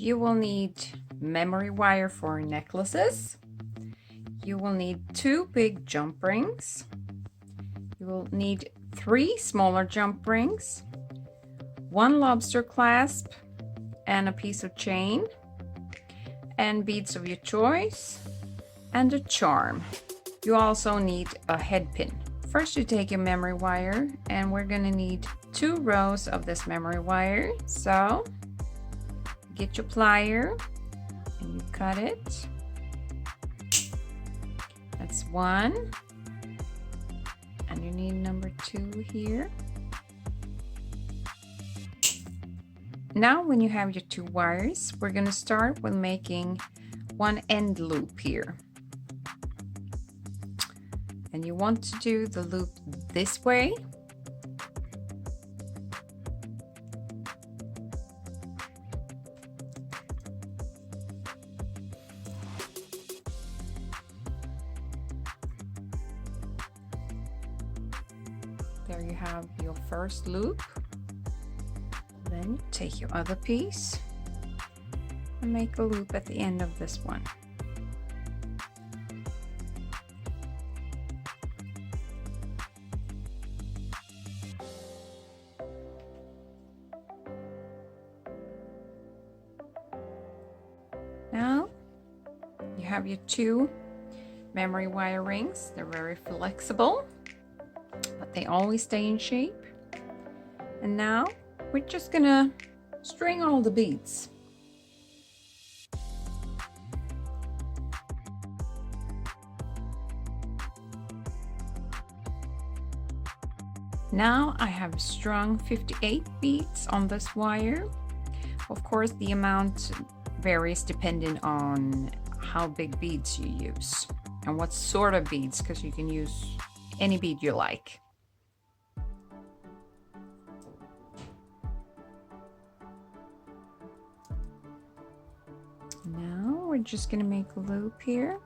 You will need memory wire for necklaces. You will need 2 big jump rings. You will need 3 smaller jump rings, 1 lobster clasp, and a piece of chain, and beads of your choice, and a charm. You also need a head pin. First, you take your memory wire, and we're gonna need 2 rows of this memory wire. So get your plier and you cut it. That's 1. And you need number 2 here. Now when you have your 2 wires, we're going to start with making 1 end loop here. And you want to do the loop this way. There you have your first loop. Then you take your other piece and make a loop at the end of this one. Now you have your 2 memory wire rings. They're very flexible, but they always stay in shape. And now we're just gonna string all the beads. Now I have strung 58 beads on this wire. Of course, the amount varies depending on how big beads you use and what sort of beads, because you can use any bead you like. Now we're just going to make a loop here.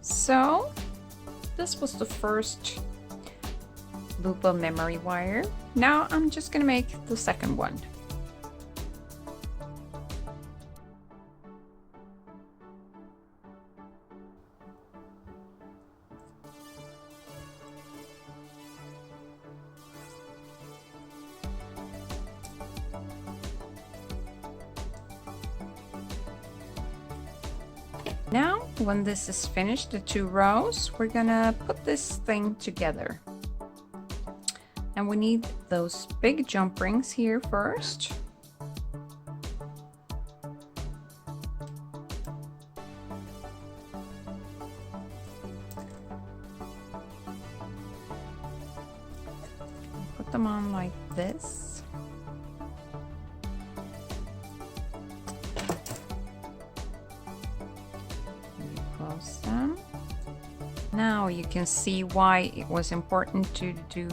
So this was the first loop of memory wire. Now I'm just going to make the second one. Now, when this is finished, the 2 rows, we're gonna put this thing together. And we need those big jump rings here first. Put them on like this. Them. Now you can see why it was important to do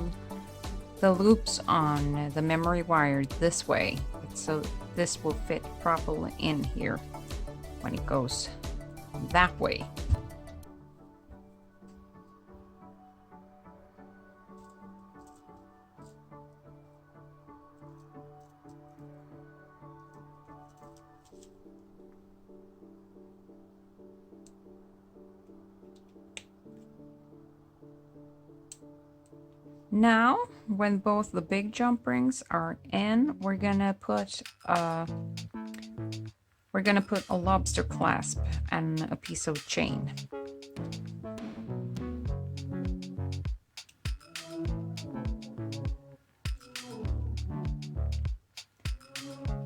the loops on the memory wire this way, so this will fit properly in here when it goes that way. Now, when both the big jump rings are in, we're gonna put a lobster clasp and a piece of chain.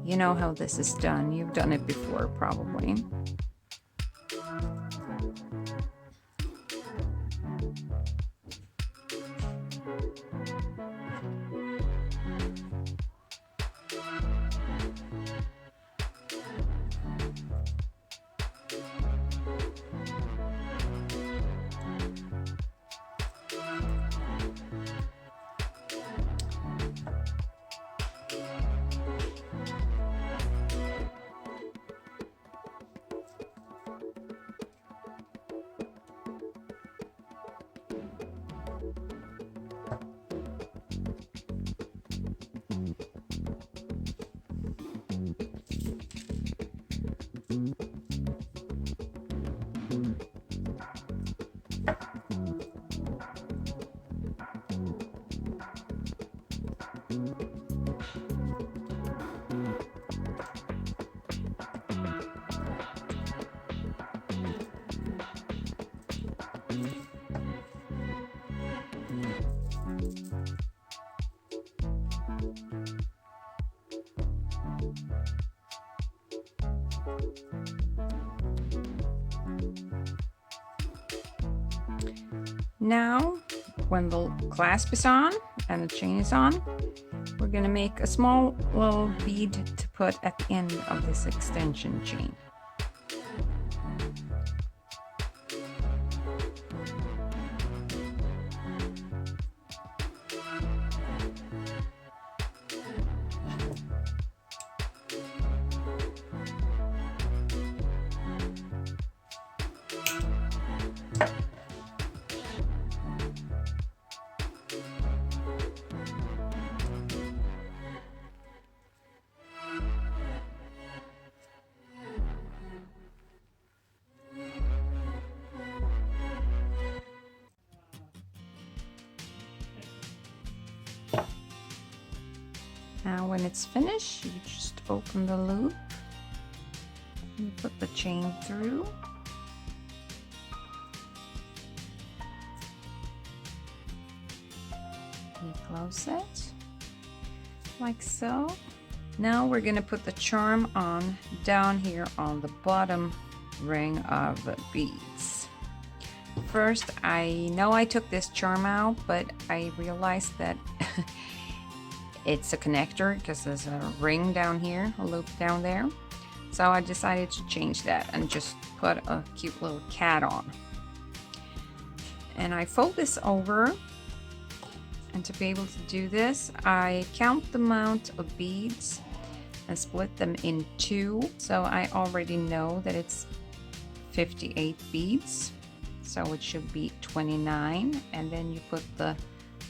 You know how this is done. You've done it before, probably. Now, when the clasp is on and the chain is on, we're going to make a small little bead to put at the end of this extension chain. Now when it's finished, you just open the loop, you put the chain through, you close it like so. Now we're going to put the charm on down here on the bottom ring of beads. First, I know I took this charm out, but I realized that it's a connector because there's a ring down here, a loop down there. So I decided to change that and just put a cute little cat on. And I fold this over, and to be able to do this, I count the amount of beads and split them in two. So I already know that it's 58 beads, so it should be 29, and then you put the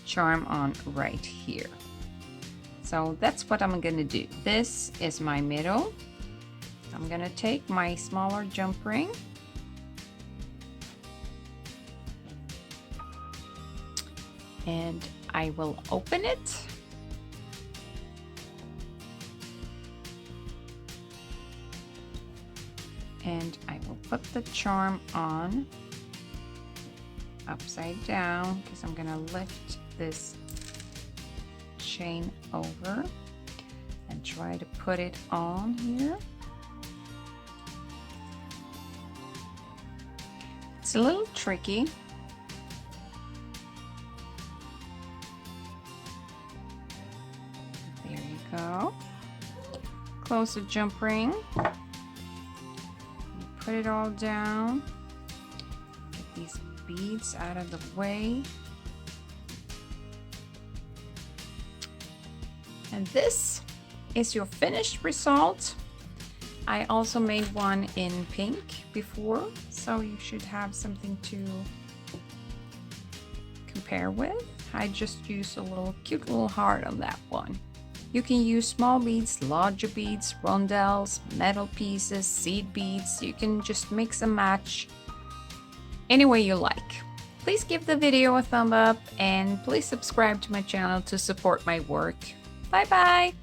charm on right here. So that's what I'm gonna do. This is my middle. I'm gonna take my smaller jump ring and I will open it. And I will put the charm on upside down because I'm gonna lift this chain over and try to put it on here. It's a little tricky. There you go. Close the jump ring. Put it all down. Get these beads out of the way. And this is your finished result. I also made one in pink before, so you should have something to compare with. I just used a little cute little heart on that one. You can use small beads, larger beads, rondelles, metal pieces, seed beads. You can just mix and match any way you like. Please give the video a thumb up and please subscribe to my channel to support my work. Bye bye!